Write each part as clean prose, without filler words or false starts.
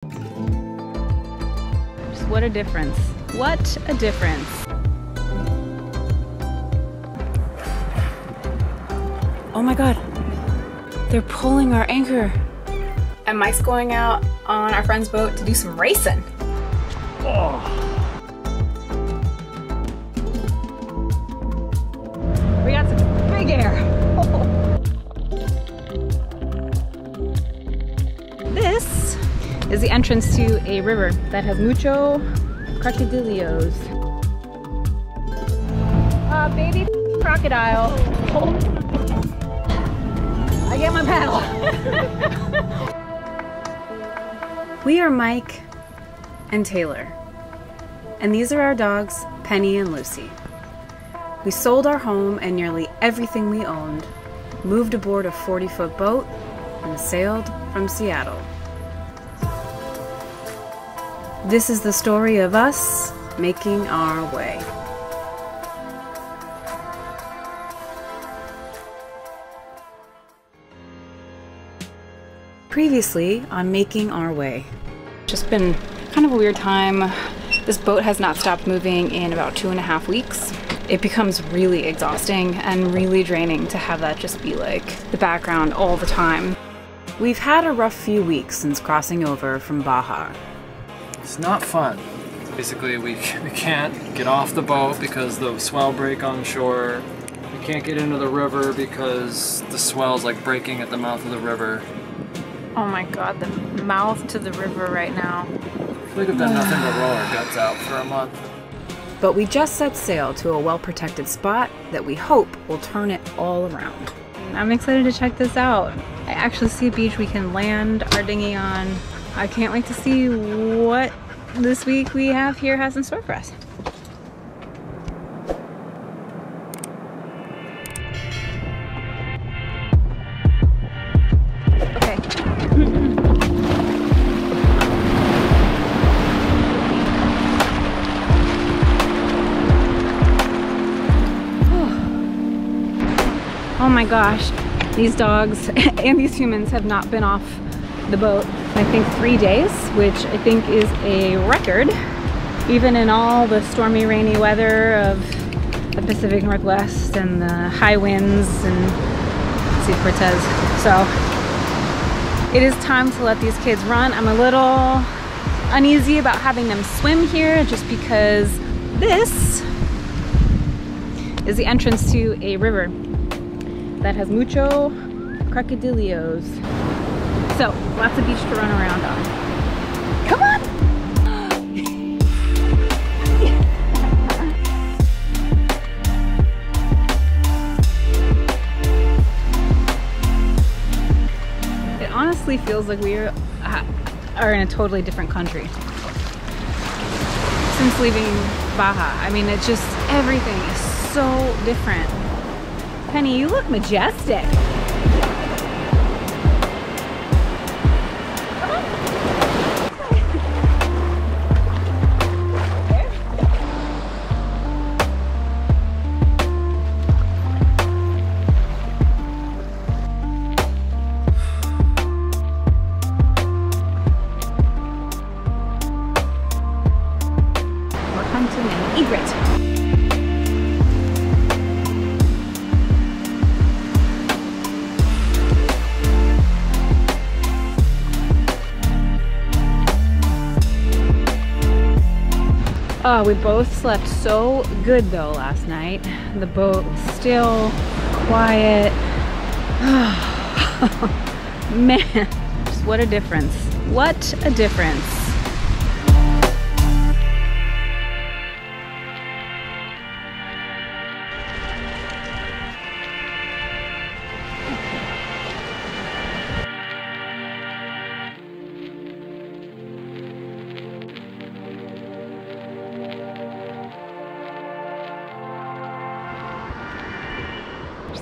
Just what a difference. What a difference. Oh my God, they're pulling our anchor. And Mike's going out on our friend's boat to do some racing. Oh. We got some big air. This is the entrance to a river that has mucho crocodiles. Baby crocodile. I get my paddle. We are Mike and Taylor, and these are our dogs, Penny and Lucy. We sold our home and nearly everything we owned, moved aboard a 40-foot boat, and sailed from Seattle. This is the story of us making our way. Previously on Making Our Way. Just been kind of a weird time. This boat has not stopped moving in about 2.5 weeks. It becomes really exhausting and really draining to have that just be like the background all the time. We've had a rough few weeks since crossing over from Baja. It's not fun. Basically, we can't get off the boat because the swell break on shore. We can't get into the river because the swell's like breaking at the mouth of the river. Oh my God, the mouth to the river right now. I feel like I've done nothing but roll our guts out for a month. But we just set sail to a well-protected spot that we hope will turn it all around. I'm excited to check this out. I actually see a beach we can land our dinghy on. I can't wait to see what this week we have here has in store for us. Oh my gosh, these dogs and these humans have not been off the boat, I think 3 days, which I think is a record, even in all the stormy, rainy weather of the Pacific Northwest and the high winds and let's see Cortez. So it is time to let these kids run. I'm a little uneasy about having them swim here just because this is the entrance to a river that has mucho crocodiles. So, lots of beach to run around on. Come on! It honestly feels like we are in a totally different country since leaving Baja. I mean, it's just, everything is so different. Penny, you look majestic. Welcome to Mini Egret. Oh, we both slept so good though last night. The boat was still, quiet. Man, just what a difference. What a difference.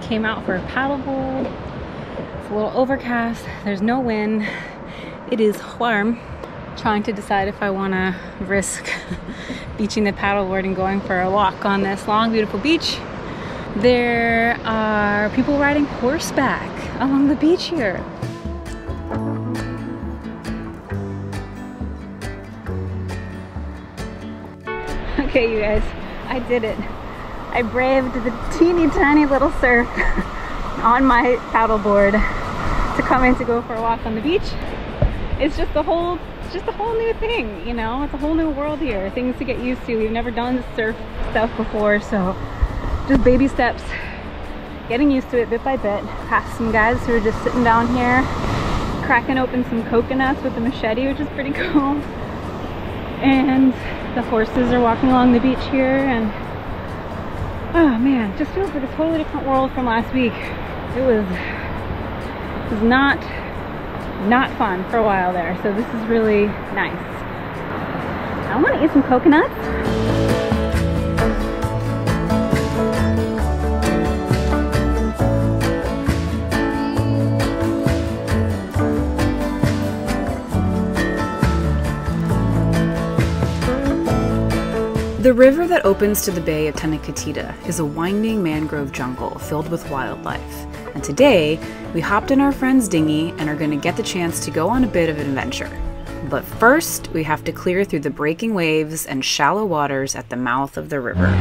Came out for a paddle bowl. It's a little overcast. There's no wind. It is warm. Trying to decide if I want to risk beaching the paddleboard and going for a walk on this long, beautiful beach. There are people riding horseback along the beach here. Okay, you guys, I did it. I braved the teeny tiny little surf on my paddleboard to come in to go for a walk on the beach. It's just a whole new thing, you know? It's a whole new world here, things to get used to. We've never done surf stuff before, so just baby steps, getting used to it bit by bit. Past some guys who are just sitting down here, cracking open some coconuts with a machete, which is pretty cool. And the horses are walking along the beach here, and oh man, just feels like a totally different world from last week. It was not fun for a while there, so this is really nice. I want to eat some coconuts. The river that opens to the Bay of Tenochtitlan is a winding mangrove jungle filled with wildlife. And today, we hopped in our friend's dinghy and are going to get the chance to go on a bit of an adventure. But first, we have to clear through the breaking waves and shallow waters at the mouth of the river.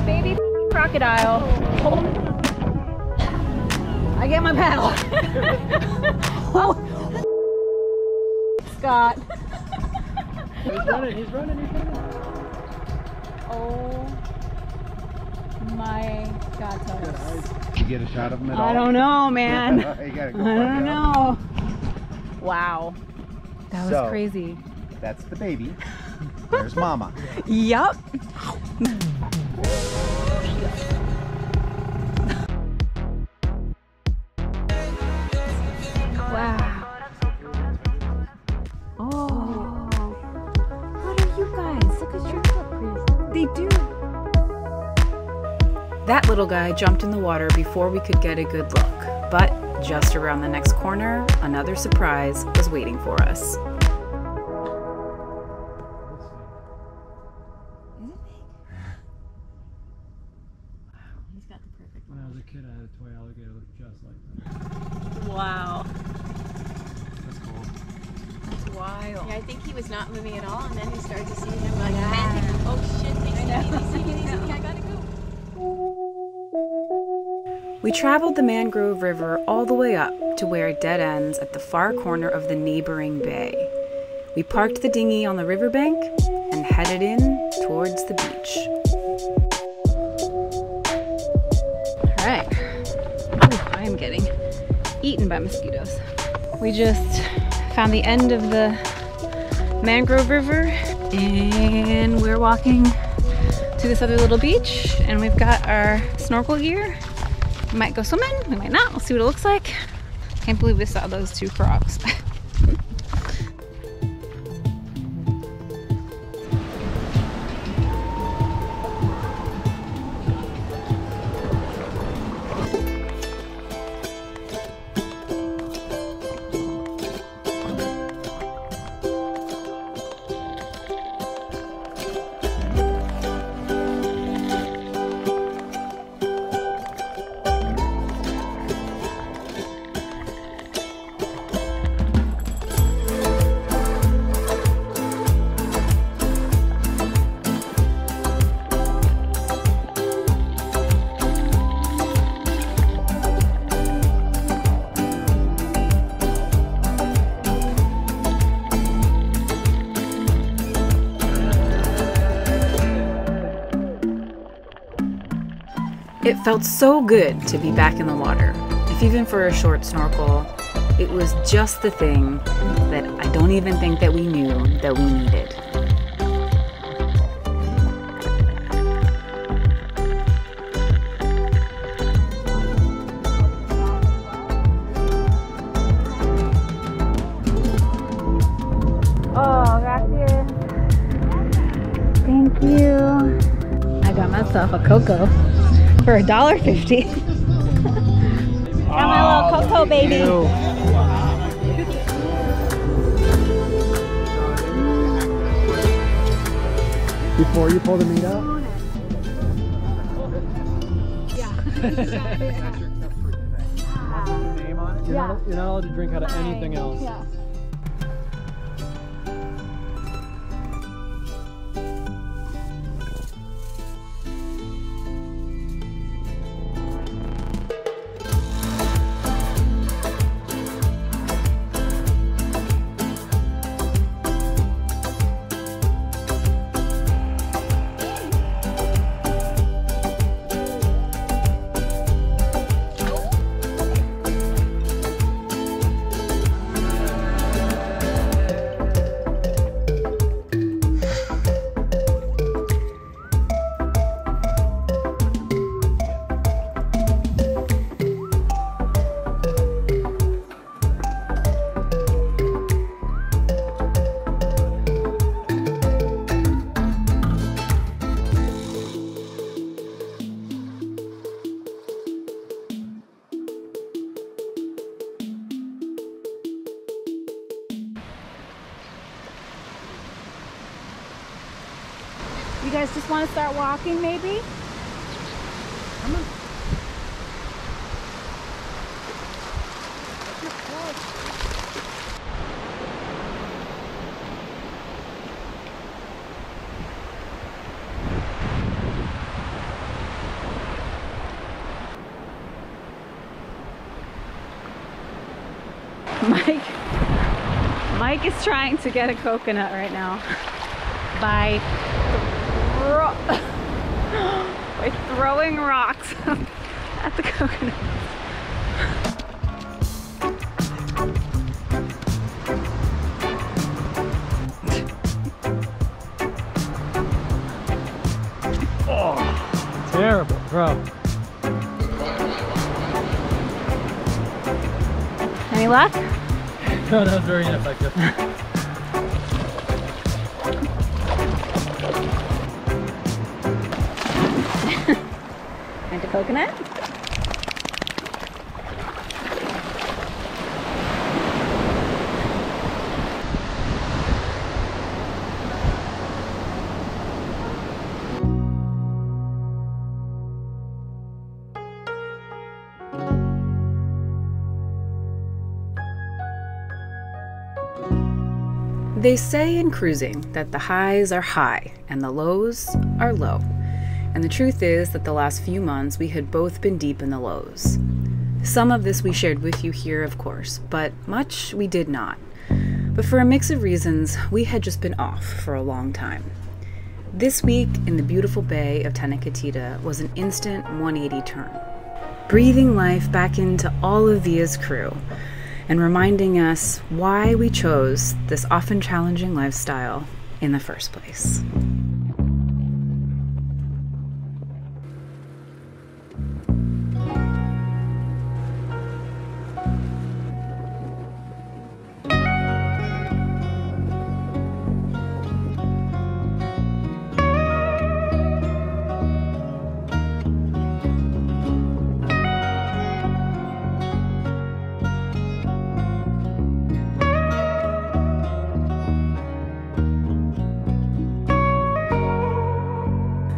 Baby crocodile. I get my paddle. Oh. Scott. He's running. Oh my God, You get a shot of him at all? I don't know, man. You gotta go I don't know. Wow. That was So, crazy. That's the baby. There's mama. Yup. Wow. Oh. What are you guys? Look at your footprints. They do. That little guy jumped in the water before we could get a good look. But just around the next corner, another surprise was waiting for us. When I was a kid, I had a toy alligator that looked just like that. Wow. That's cool. That's wild. Yeah, I think he was not moving at all, and then we started to see him like panting. Oh shit, they see me, I gotta go. We traveled the mangrove river all the way up to where it dead ends at the far corner of the neighboring bay. We parked the dinghy on the riverbank and headed in towards the beach. All right. Ooh, I am getting eaten by mosquitoes. We just found the end of the mangrove river and we're walking to this other little beach, and we've got our snorkel gear. We might go swimming, we might not. We'll see what it looks like. Can't believe we saw those two crocs. It felt so good to be back in the water. If even for a short snorkel, it was just the thing that I don't even think that we knew that we needed. Oh, gracias. Thank you. I got myself a cocoa for $1.50. Got my little cocoa baby. Before you pull the meat out? You're not allowed to drink out of anything else. Yeah. You guys just want to start walking, maybe? Come on. Mike is trying to get a coconut right now by throwing rocks at the coconut. Oh, terrible, bro. Any luck? No, that was very ineffective. And a coconut. They say in cruising that the highs are high and the lows are low. And the truth is that the last few months we had both been deep in the lows. Some of this we shared with you here, of course, but much we did not. But for a mix of reasons, we had just been off for a long time. This week in the beautiful bay of Tenerife was an instant 180 turn, breathing life back into all of Via's crew and reminding us why we chose this often challenging lifestyle in the first place.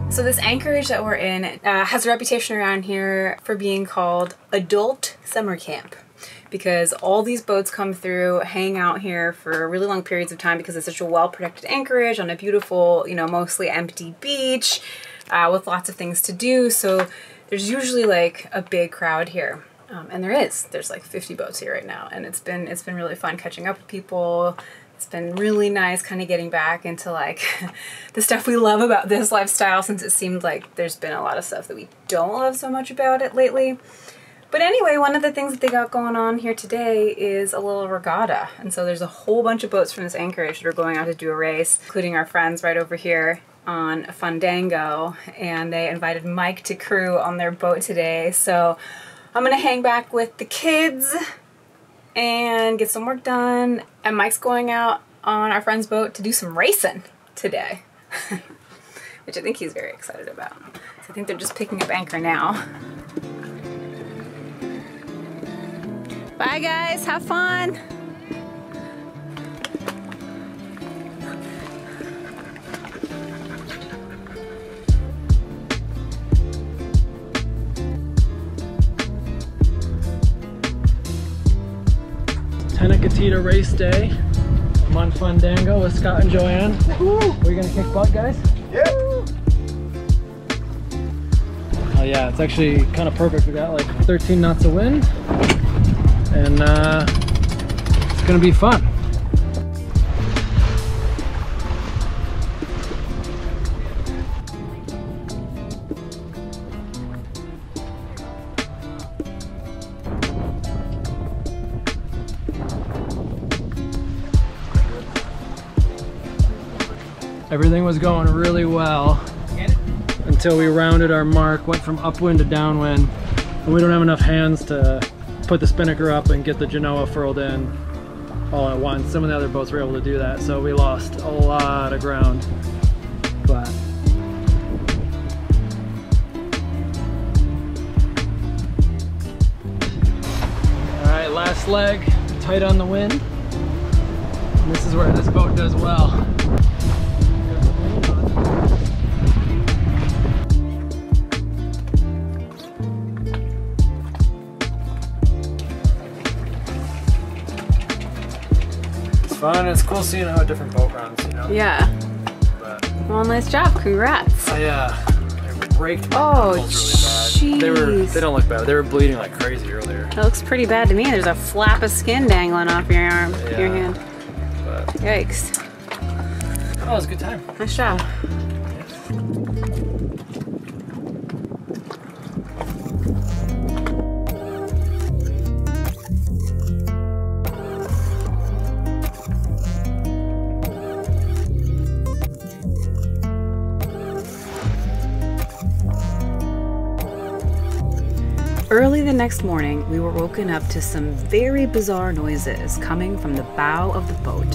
So this anchorage that we're in has a reputation around here for being called adult summer camp, because all these boats come through, hang out here for really long periods of time because it's such a well-protected anchorage on a beautiful, you know, mostly empty beach with lots of things to do. So there's usually like a big crowd here. And there's like 50 boats here right now, and it's been really fun catching up with people. It's been really nice kind of getting back into like the stuff we love about this lifestyle, since it seemed like there's been a lot of stuff that we don't love so much about it lately. But anyway, one of the things that they got going on here today is a little regatta. And so there's a whole bunch of boats from this anchorage that are going out to do a race, including our friends right over here on Fandango. And they invited Mike to crew on their boat today. So I'm gonna hang back with the kids and get some work done. And Mike's going out on our friend's boat to do some racing today, which I think he's very excited about. So I think they're just picking up anchor now. Bye guys, have fun. Tenakatita race day. I'm on Fandango with Scott and Joanne. We're gonna kick butt, guys? Yeah. Oh yeah, it's actually kind of perfect. We got like 13 knots of wind, and it's gonna be fun. Everything was going really well until we rounded our mark, went from upwind to downwind, and we don't have enough hands to put the spinnaker up and get the Genoa furled in all at once. Some of the other boats were able to do that, so we lost a lot of ground. But all right, last leg, tight on the wind. And this is where this boat does well. Fun. It's cool seeing how a different boat runs, you know? Yeah. But, well, nice job. Congrats. I raked my knuckles really bad. They don't look bad. They were bleeding like crazy earlier. That looks pretty bad to me. There's a flap of skin dangling off your arm, your hand. But, yikes. oh, it was a good time. Nice job. Early the next morning, we were woken up to some very bizarre noises coming from the bow of the boat.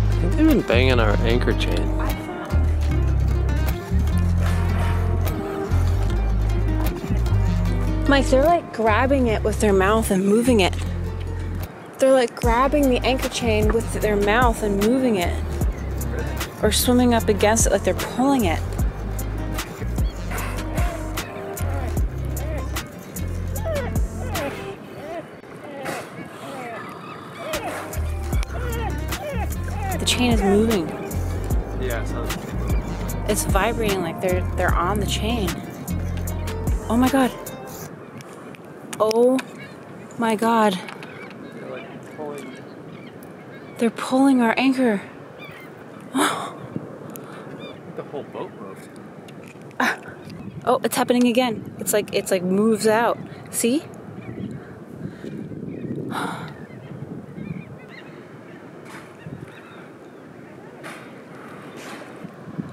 I think they've been banging our anchor chain. Mike, they're like grabbing it with their mouth and moving it. They're like grabbing the anchor chain with their mouth and moving it. Or swimming up against it like they're pulling it. The chain is moving. Yeah, so It's vibrating like they're on the chain. Oh my god. Oh my god. they're like pulling. They're pulling our anchor. The whole boat moved. Oh, it's happening again. It's like moves out. See?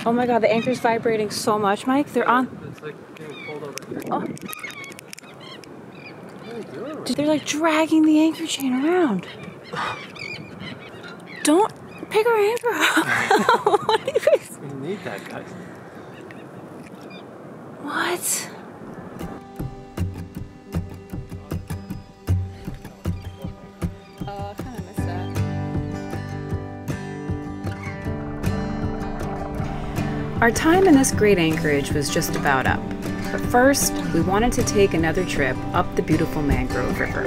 Oh my god, the anchor's vibrating so much, Mike. They're on. It's like getting pulled over here. Oh. What are they doing? Dude, they're like dragging the anchor chain around. Don't pick our anchor up. What are you guys? We need that, guys. What? I kind of missed that. Our time in this great anchorage was just about up. But first, we wanted to take another trip up the beautiful mangrove river.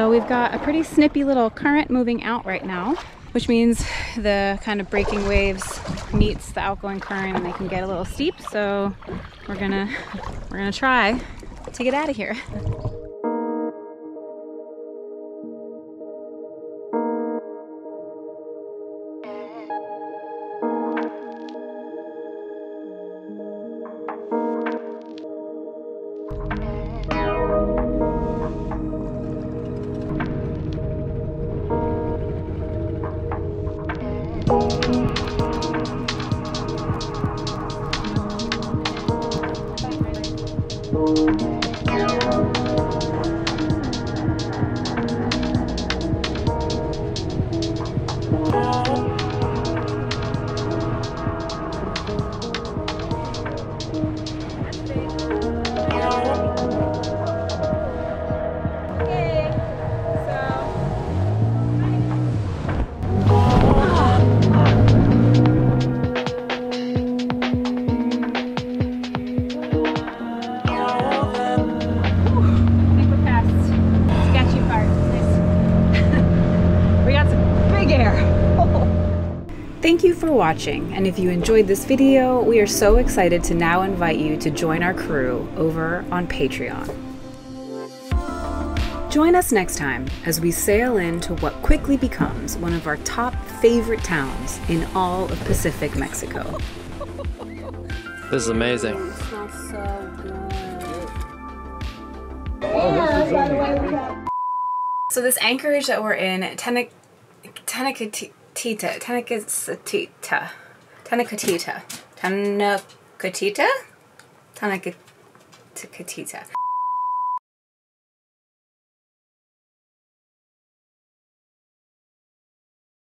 So we've got a pretty snippy little current moving out right now, which means the kind of breaking waves meets the outgoing current and they can get a little steep. So we're gonna try to get out of here. Thank you for watching, and if you enjoyed this video, we are so excited to now invite you to join our crew over on Patreon. Join us next time as we sail into what quickly becomes one of our top favorite towns in all of Pacific Mexico. This is amazing. It smells so good. So this anchorage that we're in, Tenacatita.